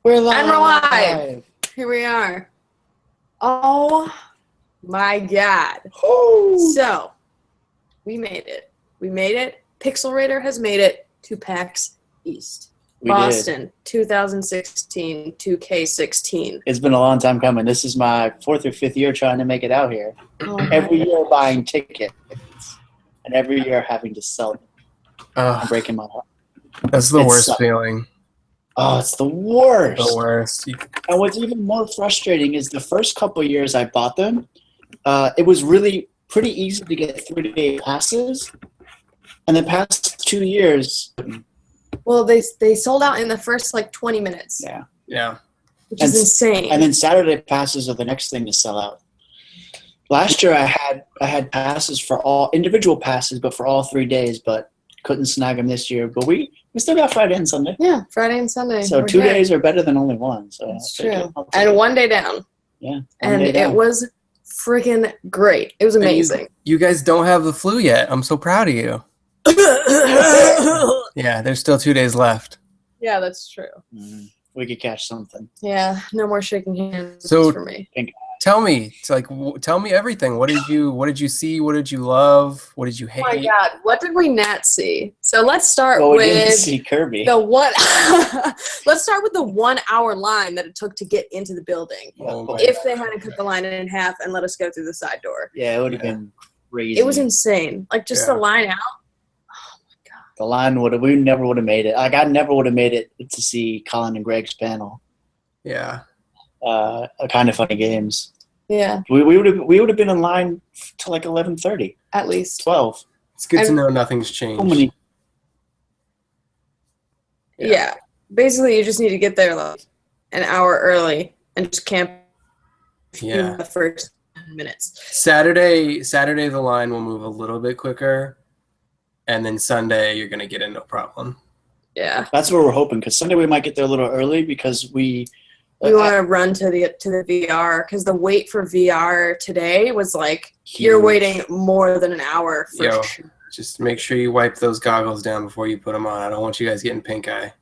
We're live. And we're live. Here we are. Oh my God. Woo. So, we made it. We made it. Pixelrater has made it to PAX East. Boston, 2016, 2K16. It's been a long time coming. This is my 4th or 5th year trying to make it out here. Oh Every year buying tickets, and every year having to sell them. I'm breaking my heart. That's the worst sucks. feeling. Oh, it's the worst. The worst. And what's even more frustrating is the first couple of years I bought them, it was really pretty easy to get 3-day passes. And the past 2 years... Well, they sold out in the first, 20 minutes. Yeah. Which is insane. And then Saturday passes are the next thing to sell out. Last year I had passes for all individual passes, but for all 3 days, but couldn't snag them this year. But we still got Friday and Sunday. Yeah, Friday and Sunday. So 2 days are better than only one. So that's true. And 1 day down. Yeah. And it was freaking great. It was amazing. You guys don't have the flu yet. I'm so proud of you. Yeah, there's still 2 days left. Yeah, that's true. We could catch something. Yeah, no more shaking hands for me. Tell me, tell me everything. What did you see? What did you love? What did you hate? Oh my God, what did we not see? So let's start We with didn't see Kirby. the one. Let's start with the 1 hour line that it took to get into the building. Oh If they hadn't cut the line in half and let us go through the side door. Yeah, it would have been crazy. It was insane. The line out. The line we never would have made it. I never would have made it to see Colin and Greg's panel. Yeah. Kind of funny games. Yeah. We would have been in line till 11:30. At least 12. It's good to know nothing's changed. So many. Yeah. Basically, you just need to get there an hour early and just camp. Yeah. The first 10 minutes. Saturday, the line will move a little bit quicker. And then Sunday, you're going to get in no problem. Yeah. That's what we're hoping, because Sunday we might get there a little early because we want to run to the VR, because the wait for VR today was you're waiting more than an hour for sure. Just make sure you wipe those goggles down before you put them on. I don't want you guys getting pink eye.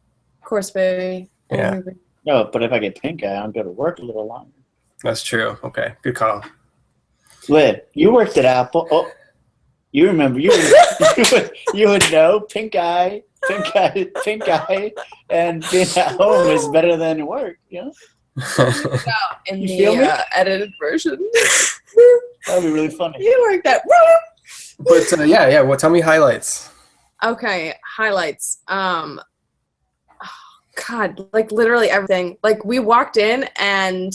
Of course, baby. Yeah. No, but if I get pink eye, I'll go to work a little longer. That's true. Okay, good call. Liv, you worked at Apple. Oh, you remember? You would know. Pink eye, and being at home is better than work. You know. In feel me? the edited version. That would be really funny. You worked that. But yeah. Well, tell me highlights. Okay, highlights. Oh, God, literally everything. We walked in and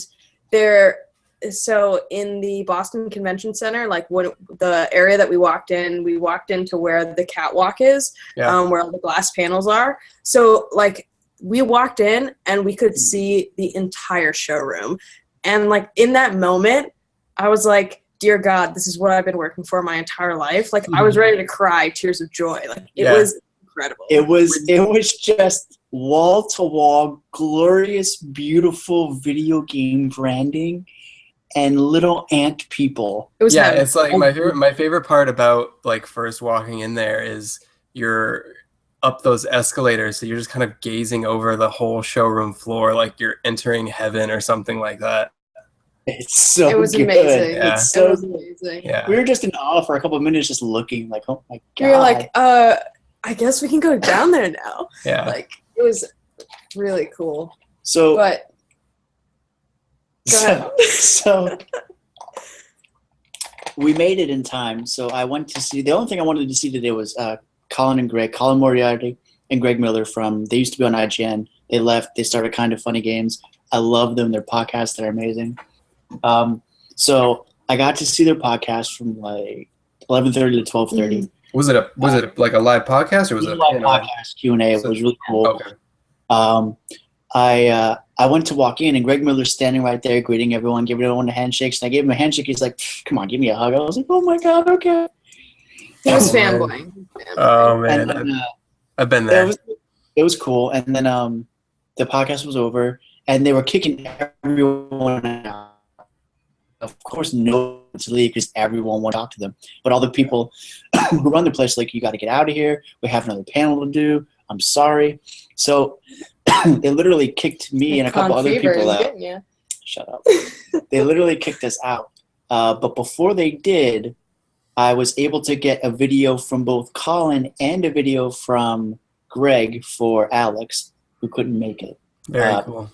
so in the Boston Convention Center, when the area that we walked into where the catwalk is, where all the glass panels are. So we walked in and we could see the entire showroom. And in that moment, I was like, dear God, this is what I've been working for my entire life. I was ready to cry tears of joy. It was incredible. It was just wall-to-wall, glorious, beautiful video game branding. And little ant people. It was it's my favorite part about first walking in there is you're up those escalators, so you're just kind of gazing over the whole showroom floor like you're entering heaven or something like that. It's so It was good. amazing. Yeah. It was amazing. Yeah. We were just in awe for a couple of minutes, just looking oh my God. We were I guess we can go down there now. Yeah. It was really cool. So. But. So we made it in time. So I went to see. The only thing I wanted to see today was Colin Moriarty and Greg Miller they used to be on IGN. They left. They started Kind of Funny Games. I love them. Their podcasts are amazing. So I got to see their podcast from 11:30 to 12:30. Was it a live podcast or was it a live podcast Q&A? It was really cool. Okay. I went to walk in, and Greg Miller's standing right there, greeting everyone, giving everyone a handshake. And I gave him a handshake. He's like, "Come on, give me a hug." I was like, "Oh my God, okay." He was fanboying. Oh man, then, I've been there. It was cool. And then the podcast was over, and they were kicking everyone out. Of course, no one to leave because everyone wanted to talk to them. But all the people who run the place, you got to get out of here. We have another panel to do. I'm sorry. So they literally kicked me and a couple other people out. Shut up. They literally kicked us out. But before they did, I was able to get a video from both Colin and a video from Greg for Alex, who couldn't make it. Very cool.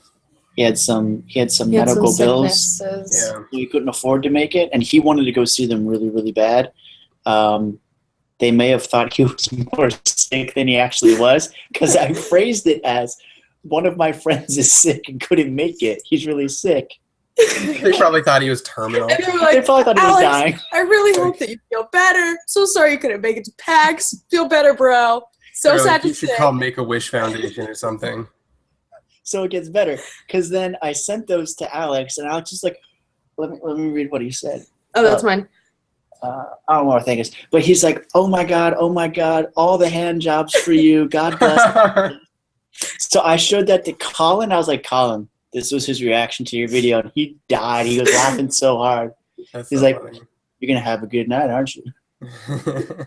He had some medical bills. Yeah. So he couldn't afford to make it, and he wanted to go see them really, really bad. They may have thought he was more sick than he actually was, because I phrased it as, one of my friends is sick and couldn't make it. He's really sick. They probably thought he was terminal. And they were like, They probably thought he was dying. I really hope that you feel better. So sorry you couldn't make it to PAX. Feel better, bro. So Really, sad to you should say. call Make-A-Wish Foundation or something. So it gets better, because then I sent those to Alex, and Alex is like, let me read what he said. Oh, that's mine. I don't know what I think is, but he's like, oh my god, all the hand jobs for you, God bless. So I showed that to Colin. I was like, Colin, this was his reaction to your video, and he died. He was laughing so hard. He's so like, funny. you're gonna have a good night, aren't you? So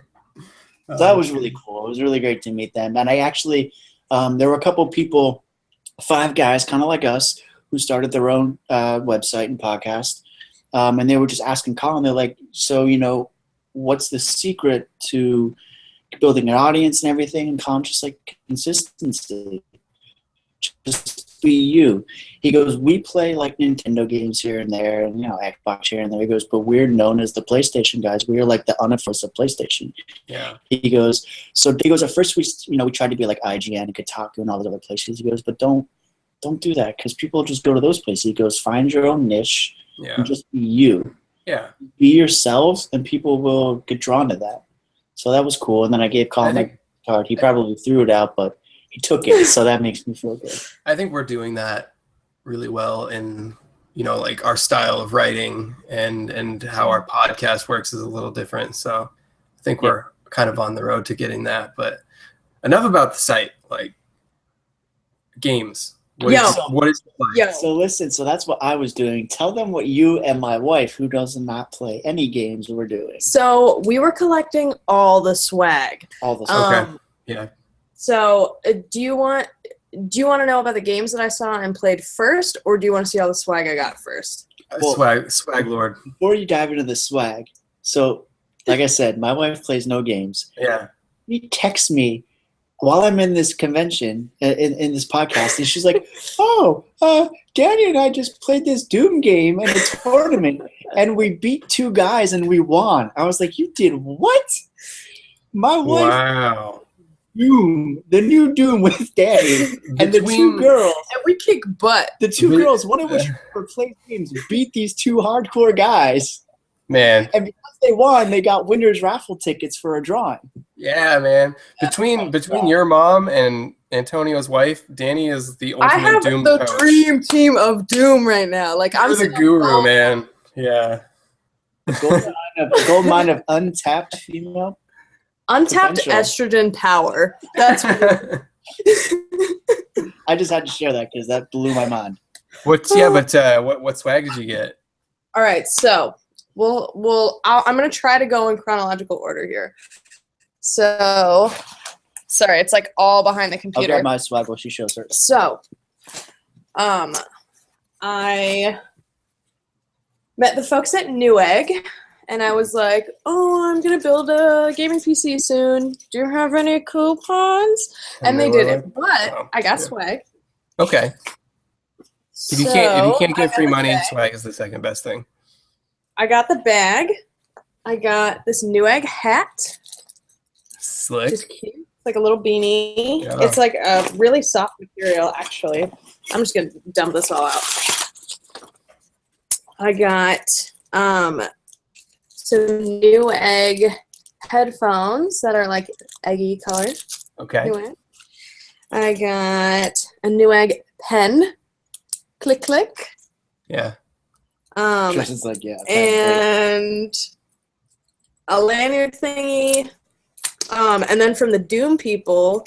that was really cool. It was really great to meet them. And I actually, there were a couple people, 5 guys, kind of like us, who started their own website and podcast. And they were just asking Colin, they're like, so, what's the secret to building an audience and everything? And Colin's just like, consistency. Just be you. He goes, we play like Nintendo games here and there, and Xbox here and there. He goes, but we're known as the PlayStation guys. We're like the unofficial PlayStation. Yeah. He goes, at first we tried to be like IGN and Kotaku and all those other places. He goes, but don't do that, because people just go to those places. He goes, find your own niche and just be you. Yeah. Be yourselves, and people will get drawn to that. So that was cool. And then I gave Colin my card. He probably threw it out, but he took it, so that makes me feel good. I think we're doing that really well in, like our style of writing, and how our podcast works is a little different. So I think we're kind of on the road to getting that. But enough about the site, like games. What is the Yo. So listen, so that's what I was doing. Tell them what you and my wife, who does not play any games, were doing. So we were collecting all the swag. All the stuff. Okay. Yeah. So do you want to know about the games that I saw and played first, or do you want to see all the swag I got first? Well, swag lord. Before you dive into the swag, so like I said, my wife plays no games. Yeah. She texts me while I'm in this convention, in this podcast, and she's like, oh, Danny and I just played this Doom game in a tournament, and we beat 2 guys and we won. I was like, you did what? My wife. Wow. Doom, the new Doom with Danny, and the 2 girls. And we kick butt. The 2 girls, one of which played games, beat these 2 hardcore guys. Man. And because they won, they got winners raffle tickets for a drawing. Yeah, man. Between your mom and Antonio's wife, Danny is the ultimate I have Doom the coach. dream team of Doom right now. Like, I'm You're the guru, man. Yeah. Gold mine of untapped female. Untapped potential. estrogen power. That's I just had to share that because that blew my mind. What swag did you get? all right. So I'm gonna try to go in chronological order here. So, sorry, it's like all behind the I'll computer. grab my swag while she shows her. So, I met the folks at Newegg, and I was like, "Oh, I'm gonna build a gaming PC soon. Do you have any coupons?" And they didn't, but I got swag. Okay. If you can't get free money, swag is the second best thing. I got the bag. I got this Newegg hat. Slick. Which is cute. It's like a little beanie. Yeah. It's like a really soft material, actually. I'm just gonna dump this all out. I got some Newegg headphones that are like eggy colored. Okay. Newegg. I got a Newegg pen. Click click. Yeah. Tristan's like, yeah. And a lanyard thingy. And then from the Doom people,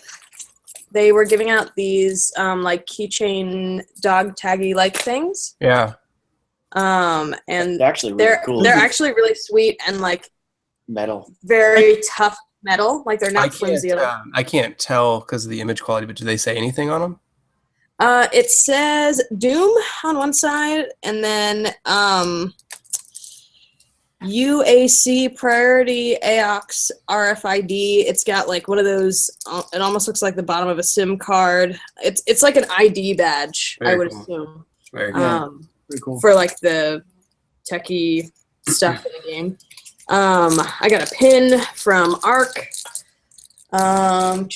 they were giving out these like keychain dog taggy like things. Yeah. And they're actually really cool. They're actually really sweet and like metal. very tough metal. Like they're not flimsy at all. I can't tell because of the image quality, but do they say anything on them? It says Doom on one side, and then UAC Priority AOX RFID. It's got like one of those. It almost looks like the bottom of a SIM card. It's like an ID badge, I would assume. Very cool. Pretty cool. For like the techie stuff in the game. I got a pin from Arc. I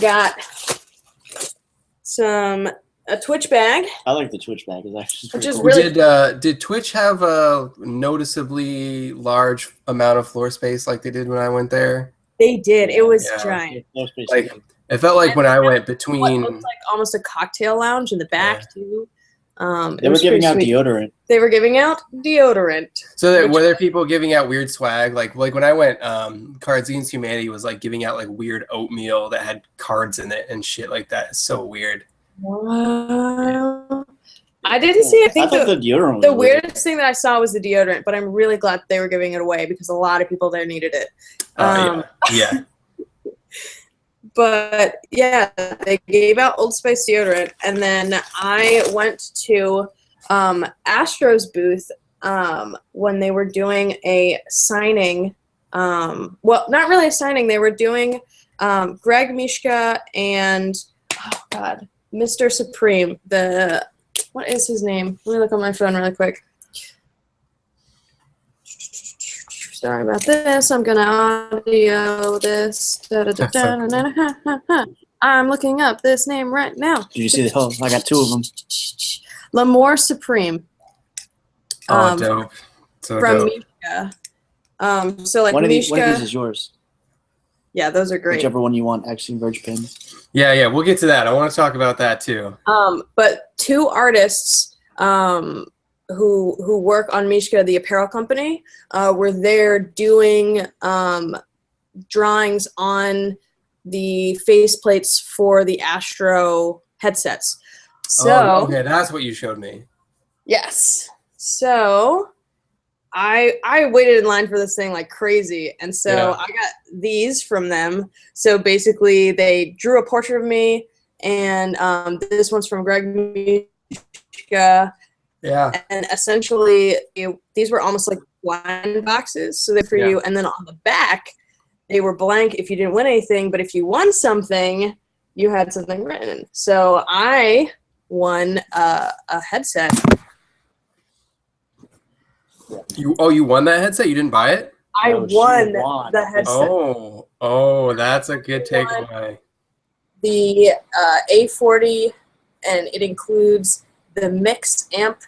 got a Twitch bag. I like the Twitch bag. It's actually Which is cool. really Did Twitch have a noticeably large amount of floor space like they did when I went there? They did. It was Yeah. giant. Like it felt like when I went between. What looked like almost a cocktail lounge in the back too. They were giving out deodorant. They were giving out deodorant. So were there people giving out weird swag? Like when I went, Cards Against Humanity was like giving out like weird oatmeal that had cards in it and shit like that. It's so weird. Wow. I didn't see it. I think thought the deodorant was the weird. weirdest thing that I saw was the deodorant, but I'm really glad they were giving it away because a lot of people there needed it. Yeah. But yeah, they gave out Old Spice deodorant, and then I went to Astro's booth when they were doing a signing. Well, not really a signing. They were doing Greg Mishka and Mr. Supreme. What is his name? Let me look on my phone really quick. Sorry about this. I'm gonna audio this. I'm looking up this name right now. Did you see the whole? I got two of them. L'Amour Supreme. Dope. So From dope. Mishka. So like One of these Mishka. is yours. Yeah, those are great. Whichever one you want, actually, Verge pins. Yeah, we'll get to that. I want to talk about that too. But two artists who work on Mishka, the apparel company, were there doing drawings on the faceplates for the Astro headsets. So okay, that's what you showed me. yes. So I waited in line for this thing like crazy, and so Yeah. I got these from them. So basically, they drew a portrait of me, and this one's from Greg Mishka. Yeah. And essentially, these were almost like blind boxes, so they're for you. And then on the back, they were blank if you didn't win anything, but if you won something, you had something written. So I won a headset. You won that headset? You didn't buy it? I she won won. the headset. That's a good takeaway. The A40, and it includes the Mixed Amp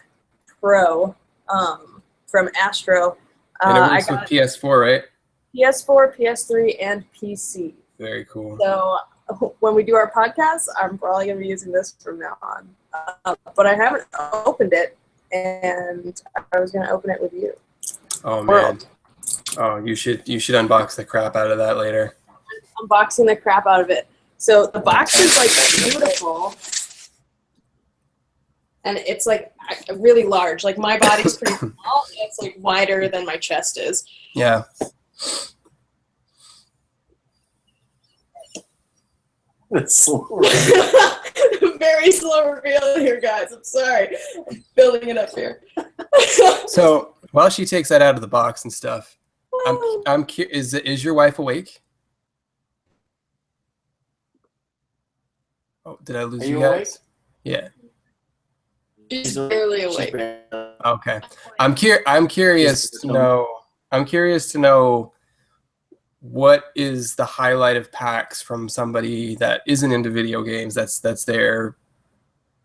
Pro from Astro. And it I works with got PS4, right? PS4, PS3, and PC. Very cool. So when we do our podcast, I'm probably going to be using this from now on. But I haven't opened it, and I was going to open it with you. Oh man. Oh, you should unbox the crap out of that later. Unboxing the crap out of it. So the box is like beautiful, and it's like really large. Like my body's pretty small, and it's like wider than my chest is. Yeah. It's slow. Very slow reveal here, guys. I'm sorry. I'm building it up here. So while she takes that out of the box and stuff, I'm curious. Is your wife awake? Oh, did I lose Are you you guys? Yeah. She's barely awake. Okay. I'm curious to know. I'm curious to know what is the highlight of PAX from somebody that isn't into video games. That's there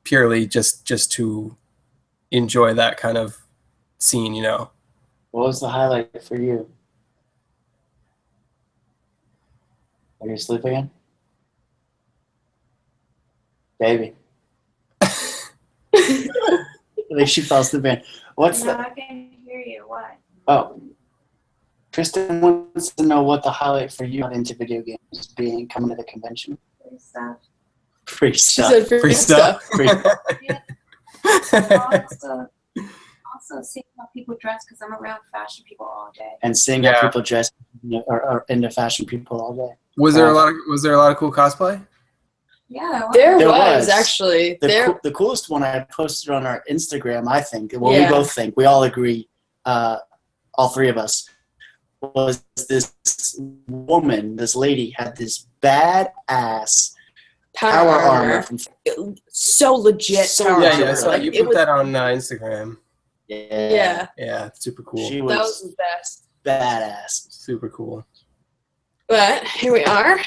purely just to enjoy that kind of scene, you know. What was the highlight for you? Are you asleep again? Baby. I think she fell asleep again. What's No, the... I can hear you. What? Oh. Kristen wants to know what the highlight for you got into video games being coming to the convention. Free stuff. Free She stuff. said Free stuff. Free Also seeing how people dress because I'm around fashion people all day. And seeing how people dress are into fashion people all day. Was there a lot of cool cosplay? Yeah. There There was was. actually The coolest one I posted on our Instagram, I think. Well, Yeah. we both think. We all agree. All three of us. Was this woman, this lady, had this badass power armor from so legit. So power Yeah, legit. yeah. So Like, you it put was, that on Instagram. yeah, Yeah, super cool. She that was was the best. badass. Super cool. But here we are.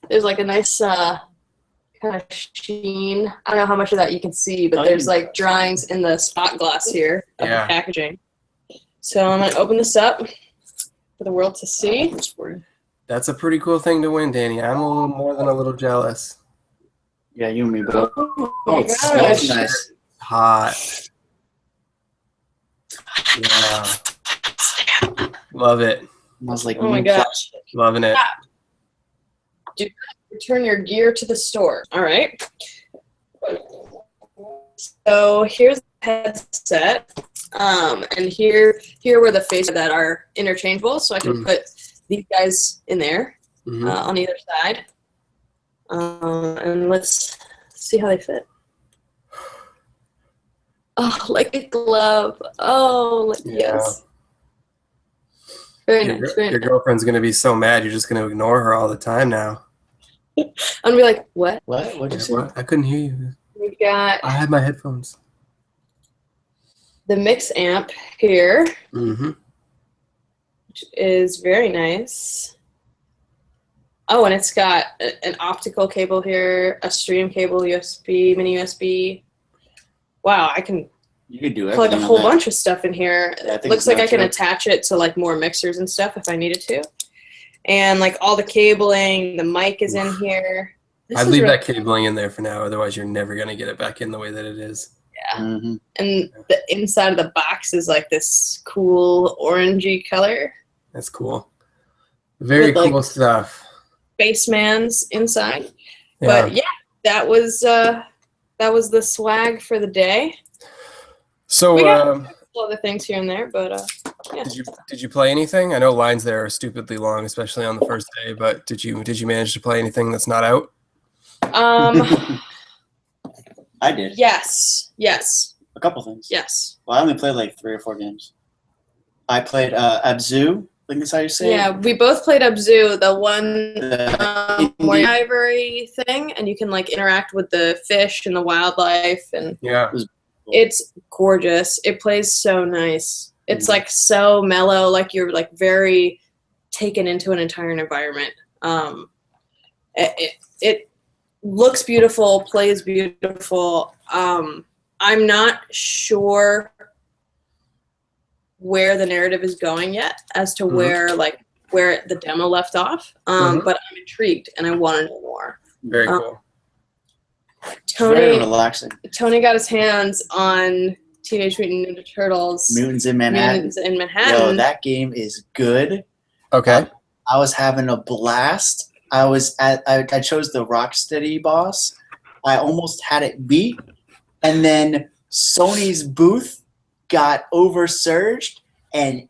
There's like a nice kind of sheen. I don't know how much of that you can see, but Oh, there's you can- like drawings in the spot glass here of Yeah. the packaging. So I'm gonna open this up for the world to see. That's a pretty cool thing to win, Danny. I'm a little more than a little jealous. Yeah, you and me both. Oh Oh, my it gosh. smells nice. Hot. Yeah. Love it. Smells like Oh my new gosh. plastic. Loving it. Return your gear to the store. All right. So here's the headset, and here were the faces that are interchangeable. So I can put these guys in there on either side, and let's see how they fit. Oh, like a glove. Oh, yes. Very nice. Very Your nice. girlfriend's gonna be so mad. You're just gonna ignore her all the time now. I'm gonna be like, what? What? What'd you say? What? I couldn't hear you. We got I had my headphones. the mix amp here, Mm-hmm. which is very nice. Oh, and it's got an optical cable here, a stream cable, USB, mini USB. Wow, I can You could do plug everything a on whole that. bunch of stuff in here. Yeah, I think Looks it's like I nice, can yeah. attach it to like more mixers and stuff if I needed to. And like all the cabling, the mic is in here. This I'd is leave really that cabling in there for now. Otherwise, you're never gonna get it back in the way that it is. Mm-hmm. And the inside of the box is like this cool orangey color. That's cool. Very With, like, cool stuff. Spaceman's inside. Yeah. But yeah, that was the swag for the day. So, We got other things here and there, but yeah. did you play anything? I know lines there are stupidly long, especially on the first day. But did you manage to play anything that's not out? I did. Yes. A couple things. Yes. Well, I only played like 3 or 4 games. I played Abzu. I think that's how you say Yeah, it. we both played Abzu, the one The more indie- library thing, and you can like interact with the fish and the wildlife, and Yeah. it's gorgeous. It plays so nice. It's Mhm. like so mellow, like you're like very taken into an entire environment. It looks beautiful, plays beautiful. I'm not sure where the narrative is going yet as to where the demo left off. But I'm intrigued and I want to know more. Very cool. It's very Tony relaxing. got his hands on Teenage Mutant Ninja Turtles Mutants in Manhattan. Mutants in Manhattan. Yo, that game is good. Okay. I was having a blast. I chose the Rocksteady boss. I almost had it beat, and then Sony's booth got oversurged, and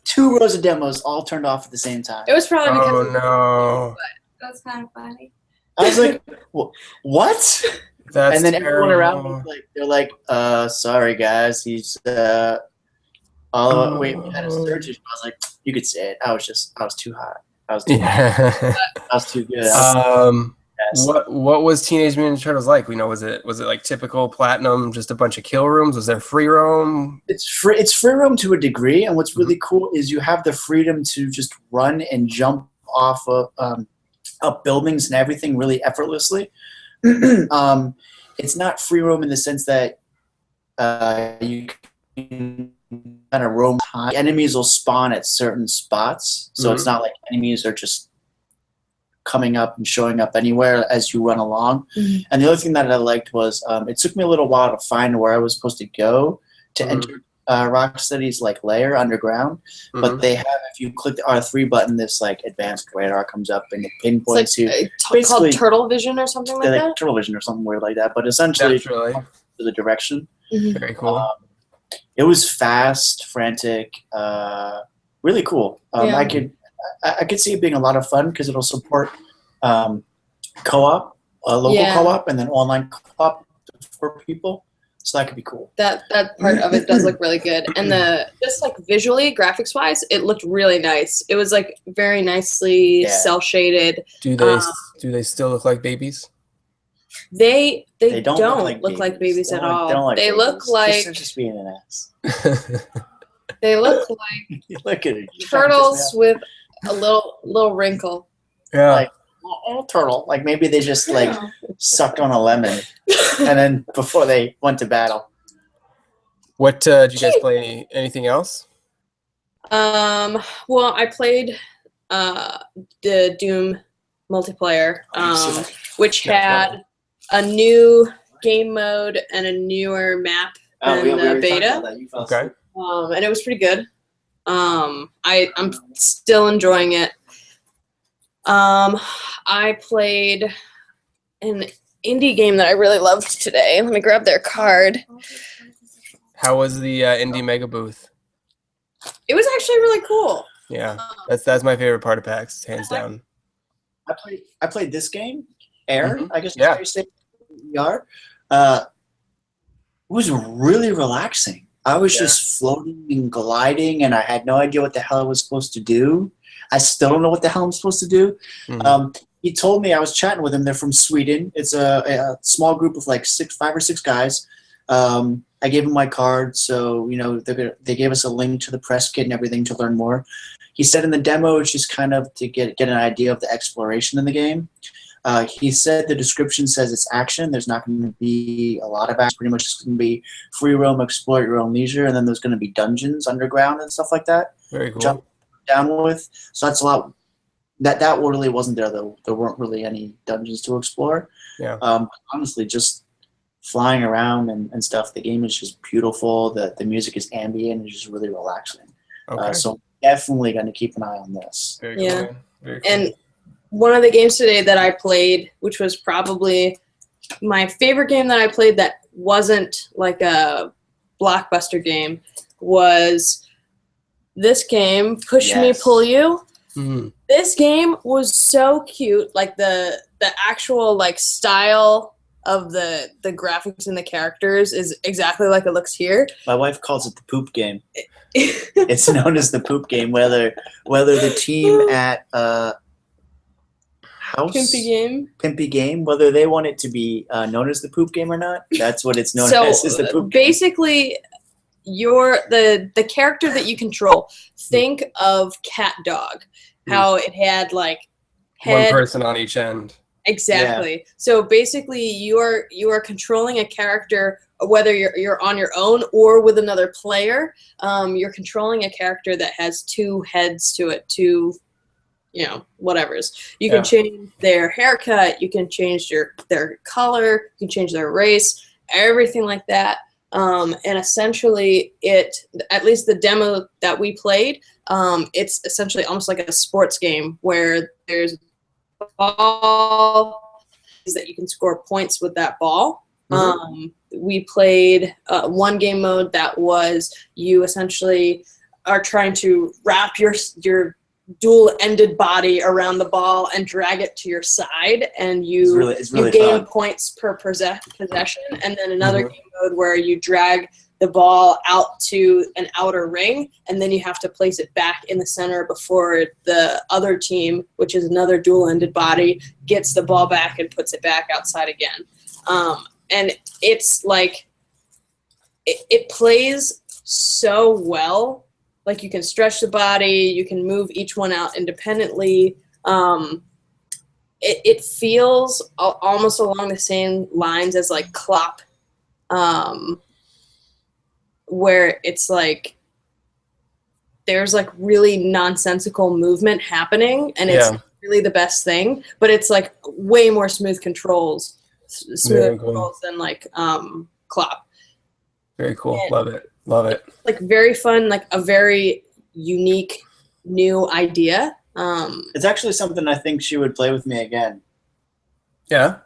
2 rows of demos all turned off at the same time. It was probably because Oh no. That's kind of funny. I was like, "What?" That's And then everyone around terrible. me, they're like, "Sorry guys, he's wait, we had a surge." I was like, "You could say it." I was too hot. I was too Yeah. I was too good. Yes. What was Teenage Mutant Ninja Turtles like? Was it like typical platinum, just a bunch of kill rooms? Was there free roam? It's free roam to a degree, and what's really cool is you have the freedom to just run and jump off of up buildings and everything really effortlessly. It's not free roam in the sense that you can kind of roam high. Enemies will spawn at certain spots, so it's not like enemies are just coming up and showing up anywhere as you run along. And the other thing that I liked was it took me a little while to find where I was supposed to go to enter Rocksteady's like layer underground, but they have, if you click the R3 button, this like advanced radar comes up and it pinpoints you. It's Basically- called Turtle Vision or something like Like that. Turtle Vision or something weird like that, but essentially Naturally. to the direction. Very cool. It was fast, frantic, really cool. Yeah. I could see it being a lot of fun because it'll support co-op local Yeah. co-op and then online co-op for people. So that could be cool. That part of it does look really good, and just like visually, graphics wise, it looked really nice. It was like very nicely cell shaded. Do they still look like babies? They don't look look like babies at all. They don't like They babies. look like They're just being an ass. they look like Look at it. turtles with a little wrinkle. Yeah. Like, oh, turtle. Like maybe they just like sucked on a lemon, and then before they went to battle. What did you guys play? Anything else? Well, I played the Doom multiplayer, which had a new game mode and a newer map than the beta. Okay. And it was pretty good. I'm still enjoying it. I played an indie game that I really loved today. Let me grab their card. How was the indie mega booth? It was actually really cool. Yeah, that's my favorite part of PAX, hands down. I played this game, Air. Mhm. I guess Yeah. that's how you say VR. It was really relaxing. I was just floating and gliding, and I had no idea what the hell I was supposed to do. I still don't know what the hell I'm supposed to do. Mhm. He told me, I was chatting with him. They're from Sweden. It's a small group of like 5 or 6 guys. I gave him my card, so they gave us a link to the press kit and everything to learn more. He said in the demo it's just kind of to get an idea of the exploration in the game. He said the description says it's action. There's not going to be a lot of action. Pretty much it's going to be free roam, explore at your own leisure, and then there's going to be dungeons underground and stuff like that. Very cool. Jump down with. So that's a lot. That really wasn't there though. There weren't really any dungeons to explore. Yeah. Honestly, just flying around and stuff. The game is just beautiful. The music is ambient and just really relaxing. Okay. So I'm definitely going to keep an eye on this. Very cool. Yeah. Man. Very cool. And one of the games today that I played, which was probably my favorite game that I played that wasn't like a blockbuster game, was this game, Push Me, Yes. Pull You. Mhm. This game was so cute. Like the actual like style of the graphics and the characters is exactly like it looks here. My wife calls it the poop game. It's known as the poop game. Whether the team at Pimpy Game, whether they want it to be known as the poop game or not, that's what it's known as, is the poop game. Basically, the character that you control, think of Cat Dog, how it had like head. One person on each end. Exactly. Yeah. So basically, you are controlling a character, whether you're on your own or with another player. You're controlling a character that has 2 heads to it, 2, whatever's. You can change their haircut, you can change their color, you can change their race, everything like that. And essentially, at least the demo that we played, it's essentially almost like a sports game where there's a ball that you can score points with that ball. Mm-hmm. We played one game mode that was you essentially are trying to wrap your dual-ended body around the ball and drag it to your side, and you gain fun. Points per possession. And then another game mode where you drag the ball out to an outer ring, and then you have to place it back in the center before the other team, which is another dual-ended body, gets the ball back and puts it back outside again. And it's like it plays so well. Like you can stretch the body, you can move each one out independently. It feels almost along the same lines as like Clop, where it's like there's like really nonsensical movement happening, and it's really the best thing. But it's like way more smooth controls than like Clop. Very cool. And love it. Love it. Like very fun, like a very unique new idea. It's actually something I think she would play with me again. Yeah.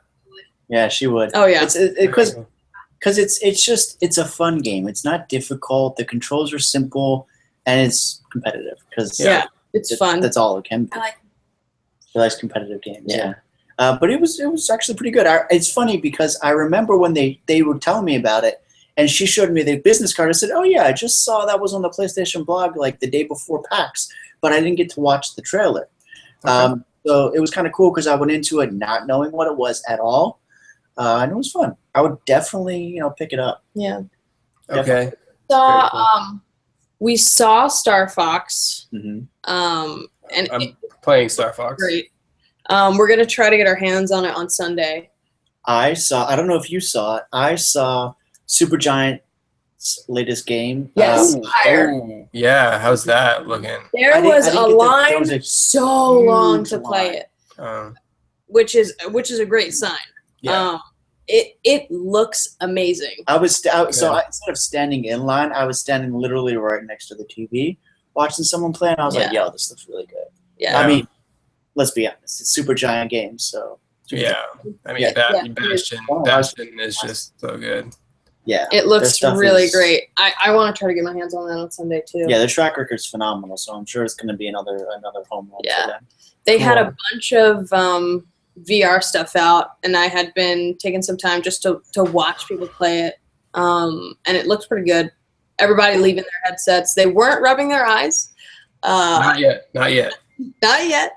Yeah, she would. Oh yeah. Because it's a fun game. It's not difficult. The controls are simple, and it's competitive. Because it's fun. That's all it can be. I like. She likes competitive games. Yeah. But it was actually pretty good. It's funny because I remember when they were telling me about it, and she showed me the business card. I said, "Oh yeah, I just saw that was on the PlayStation blog like the day before PAX, but I didn't get to watch the trailer." Okay. So it was kind of cool because I went into it not knowing what it was at all, and it was fun. I would definitely pick it up. Yeah. Okay. We saw Star Fox. Mm-hmm. And I'm playing Star Fox. great. We're gonna try to get our hands on it on Sunday. I don't know if you saw it. I saw Supergiant's latest game. Yes. Oh, yeah. How's that looking? There was I didn't a get line there was a so long huge to play line. it, which is a great sign. Yeah. It looks amazing. So instead of standing in line, I was standing literally right next to the TV, watching someone play, and I was like, "Yo, this looks really good." Yeah. I mean, let's be honest, it's Supergiant games, so Yeah. I mean, Bastion is just so good. yeah, It their looks stuff really is- great. I want to try to get my hands on that on Sunday too. Yeah, their track record's phenomenal, so I'm sure it's going to be another home run Yeah. for them. They had a Cool. bunch of VR stuff out, and I had been taking some time just to watch people play it, and it looks pretty good. Everybody leaving their headsets. They weren't rubbing their eyes. Not yet. Not yet. Not yet.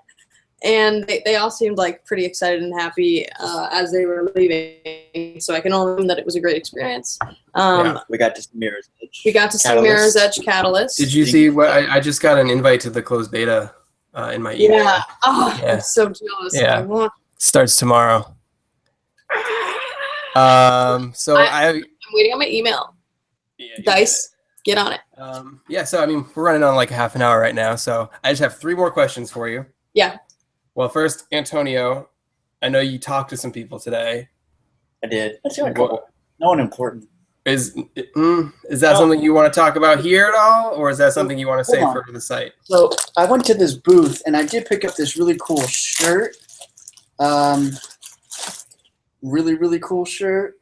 And they all seemed like pretty excited and happy as they were leaving. So I can only assume that it was a great experience. Yeah. We got to see Mirror's Edge. We got to see Catalyst. Mirror's Edge Catalyst. Did you see what I just got an invite to the closed beta in my email? Yeah. Oh, Yeah. I'm so jealous. Yeah. I want. Starts tomorrow. So I'm waiting on my email. yeah, you Dice, get on it. get it. Yeah, so I mean, we're running on like half an hour right now, so I just have 3 more questions for you. Yeah. Well, first, Antonio, I know you talked to some people today. I did. Let's do a couple. No one important. Is that something you want to talk about here at all, or is that something you want to say Hold on. for the site? So I went to this booth and I did pick up this really cool shirt. Really, really cool shirt.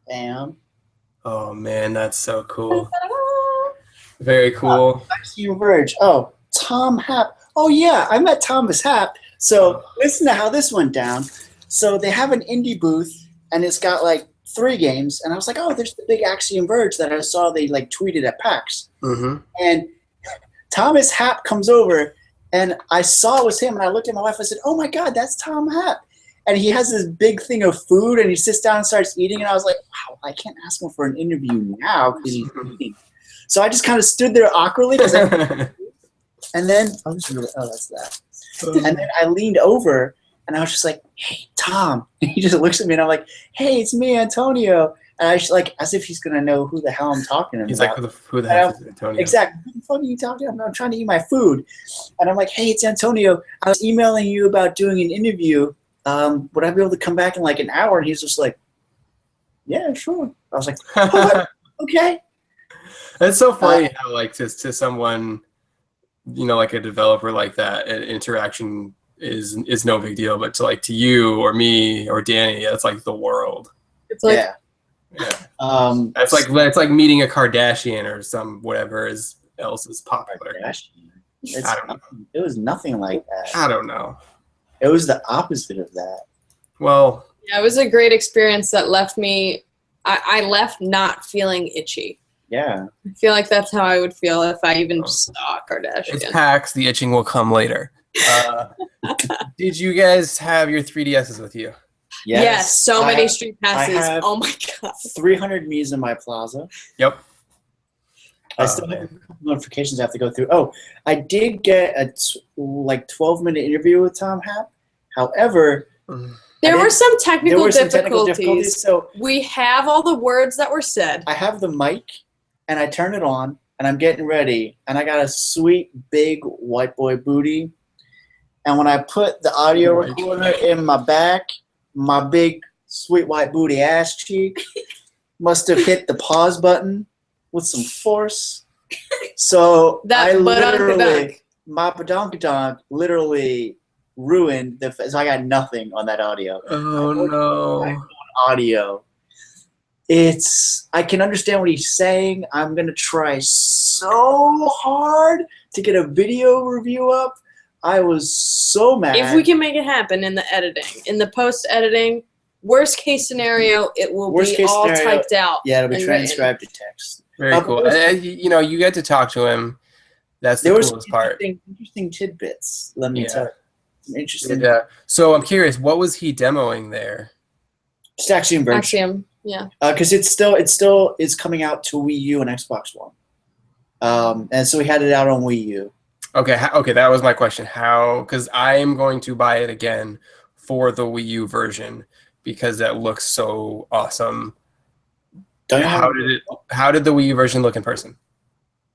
Bam. Oh man, that's so cool. Very cool. Axiom Verge. Oh, Tom Happ. Oh yeah, I met Thomas Happ. So listen to how this went down. So they have an indie booth and it's got like 3 games, and I was like, oh, there's the big Axiom Verge that I saw they like tweeted at PAX. Mm-hmm. And Thomas Happ comes over, and I saw it was him, and I looked at my wife. I said, "Oh my God, that's Tom Happ!" And he has this big thing of food, and he sits down and starts eating. And I was like, "Wow, I can't ask him for an interview now because he's eating." So I just kind of stood there awkwardly, and then that's that. And then I leaned over, and I was just like, "Hey, Tom!" And he just looks at me, and I'm like, "Hey, it's me, Antonio." And I just like as if he's gonna know who the hell I'm talking about. He's like, who the heck is Antonio? Exactly. Who the fuck are you talking about? I'm trying to eat my food. And I'm like, hey, it's Antonio. I was emailing you about doing an interview. Would I be able to come back in like an hour? And he's just like, yeah, sure. I was like, oh, okay. It's so funny how like to someone, like a developer like that, an interaction is no big deal, but to you or me or Danny, that's like the world. It's like, Yeah. It's like meeting a Kardashian or some whatever else is popular. I don't know. It was nothing like that. I don't know. It was the opposite of that. Well, yeah, it was a great experience that left me. I left not feeling itchy. Yeah. I feel like that's how I would feel if I even saw Kardashian. it's PAX. The itching will come later. Did you guys have your 3DSs with you? Yes, so many street I passes. have Oh my God. 300 Mies in my plaza. Yep. I still have notifications I have to go through. Oh, I did get a 12-minute interview with Tom Happ. However, There were some technical difficulties. So We have all the words that were said. I have the mic, and I turn it on, and I'm getting ready, and I got a sweet big white boy booty. And when I put the audio recorder in my back, my big sweet white booty ass cheek must have hit the pause button with some force. So That my badonkadonk literally ruined so I got nothing on that audio. Oh no. Audio. I can understand what he's saying. I'm gonna try so hard to get a video review up. I was so mad. If we can make it happen in the editing, in the post editing, worst case scenario, it will Worst be case all scenario, typed out. Yeah, it'll be and transcribed to text. Very cool. You know, you get to talk to him. That's the There were coolest part. interesting tidbits. Let me tell you. Some interesting. Yeah. So I'm curious, what was he demoing there? Just Axiom Verge. Axiom, yeah. Because it's still is coming out to Wii U and Xbox One. And so we had it out on Wii U. Okay. Okay, that was my question. How? Because I am going to buy it again for the Wii U version because that looks so awesome. How did the Wii U version look in person?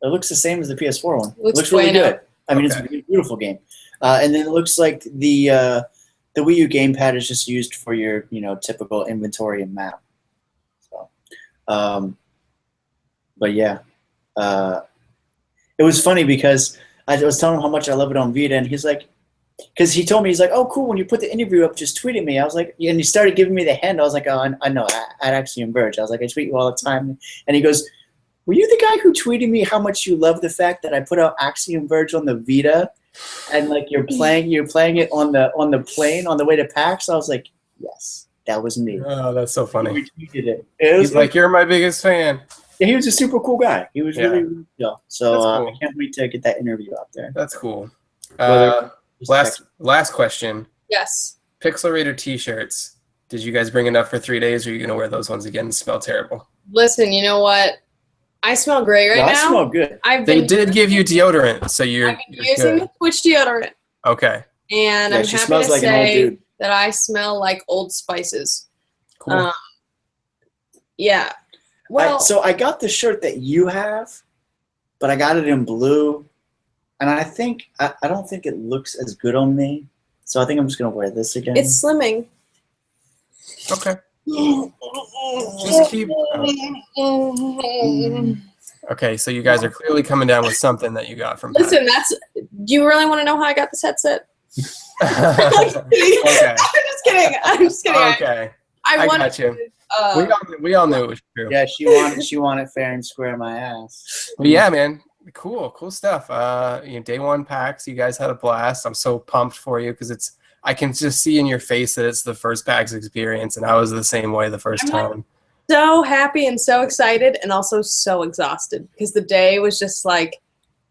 It looks the same as the PS4 one. Looks It looks really bueno. good. I mean, it's a beautiful game. And then it looks like the Wii U gamepad is just used for your typical inventory and map. So, but yeah, it was funny because I was telling him how much I love it on Vita, and he's like, because he told me, he's like, oh cool, when you put the interview up, just tweet at me. I was like, and he started giving me the hint. I was like, oh, I know, at Axiom Verge. I was like, I tweet you all the time, and he goes, were you the guy who tweeted me how much you love the fact that I put out Axiom Verge on the Vita, and like you're playing it on the plane on the way to PAX? I was like, yes, that was me. Oh, that's so funny. He retweeted it. He's like, you're my biggest fan. Yeah, he was a super cool guy. He was really cool. So cool. I can't wait to get that interview out there. That's cool. Last question. Yes. Pixelrater t-shirts. Did you guys bring enough for 3 days, or are you going to wear those ones again and smell terrible? Listen, you know what? I smell great now. I smell good. They did give you deodorant, so you're using the Twitch deodorant. Okay. And I'm she happy smells to like an old say dude. that I smell like Old Spices. Cool. Yeah. Well, so I got the shirt that you have, but I got it in blue, and I think I don't think it looks as good on me. So I think I'm just gonna wear this again. it's slimming. Okay. Just keep. Okay, so you guys are clearly coming down with something that you got from. Listen, do you really want to know how I got this headset? Okay. I'm just kidding. Okay. I got you. We all knew it was true. Yeah, she wanted fair and square my ass. But yeah, man, cool stuff. Day one PAX, you guys had a blast. I'm so pumped for you because I can just see in your face that it's the first PAX experience, and I was the same way the first time. So happy and so excited, and also so exhausted because the day was just like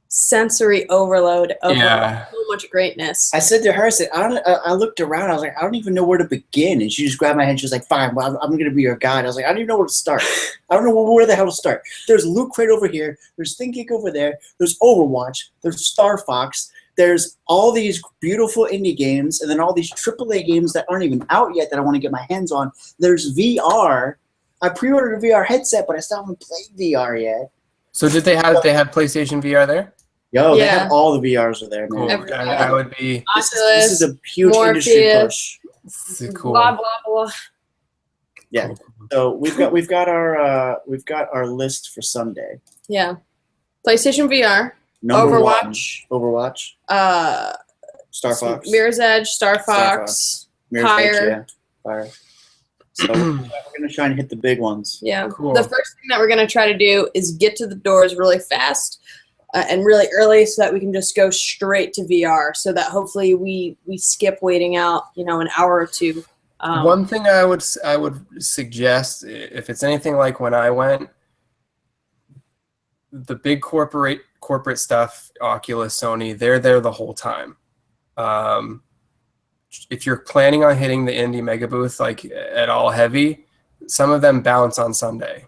sensory overload of so much greatness. I said to her, I looked around, I was like, I don't even know where to begin. And she just grabbed my hand, she was like, fine, well, I'm going to be your guide. I was like, I don't even know where to start. I don't know where the hell to start. There's Loot Crate over here, there's ThinkGeek over there, there's Overwatch, there's Star Fox, there's all these beautiful indie games, and then all these AAA games that aren't even out yet that I want to get my hands on. There's VR. I pre-ordered a VR headset, but I still haven't played VR yet. So did they have PlayStation VR there? Yo, they have all the VRs are there, man. Cool. That would be. Oculus, this is a huge industry push. Cool. Blah blah blah. Yeah. So we've got our list for Sunday. Yeah. PlayStation VR. Number Overwatch. One, Overwatch. Star Fox. Mirror's Edge. Star Fox. Fire. Fire. So we're gonna try and hit the big ones. Yeah. Cool. The first thing that we're gonna try to do is get to the doors really fast and really early, so that we can just go straight to VR. So that hopefully we skip waiting out, an hour or two. One thing I would suggest, if it's anything like when I went, the big corporate stuff, Oculus, Sony, they're there the whole time. If you're planning on hitting the indie mega booth like at all heavy, some of them bounce on Sunday.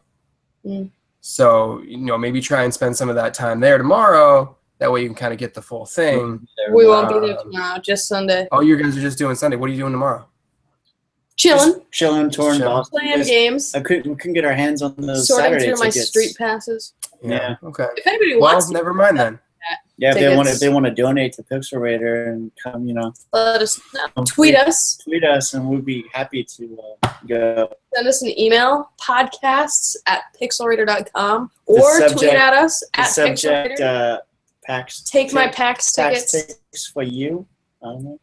So maybe try and spend some of that time there tomorrow. That way you can kind of get the full thing. We won't be there tomorrow, just Sunday. Oh, you guys are just doing Sunday. What are you doing tomorrow? Chilling, touring Boston. playing games. We couldn't get our hands on those Sorting Saturday through my tickets. street passes. Yeah. Okay. If anybody wants to, never mind then. Yeah, tickets. if they want to donate to Pixelrater and come, let us know. Tweet us, and we'd be happy to go. send us an email, podcasts@pixelrater.com, or tweet at us at Pixelrater. PAX. Take my PAX tickets. PAX tickets for you. I don't know.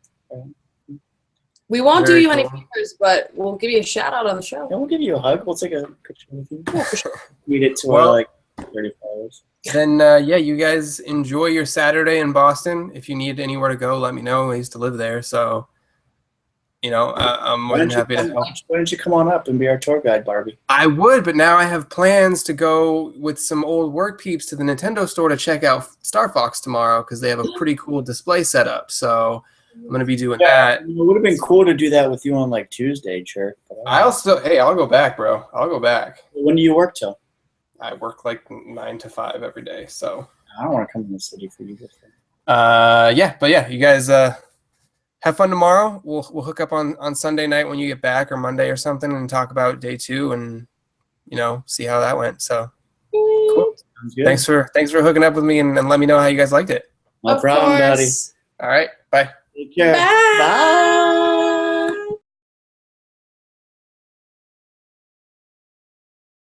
We won't Very do you any cool. favors, but we'll give you a shout out on the show. Yeah, we'll give you a hug. We'll take a picture with you. Yeah, for sure. Tweet it to Well- our 30 followers. Then yeah, you guys enjoy your Saturday in Boston. If you need anywhere to go, let me know. I used to live there, so you know I'm more than happy to help. Why don't you come on up and be our tour guide, Barbie? I would, but now I have plans to go with some old work peeps to the Nintendo store to check out Star Fox tomorrow because they have a pretty cool display setup. So I'm gonna be doing that. It would have been cool to do that with you on like Tuesday, Chirk. Hey, I'll go back, bro. I'll go back. When do you work till? I work like 9 to 5 every day, so. I don't want to come to the city for you. Yeah, but yeah, you guys have fun tomorrow. We'll hook up on Sunday night when you get back or Monday or something and talk about day 2 and you know see how that went. So Cool. Sounds good. thanks for hooking up with me and let me know how you guys liked it. No problem, buddy. course. All right, bye. Take care. Bye. Bye.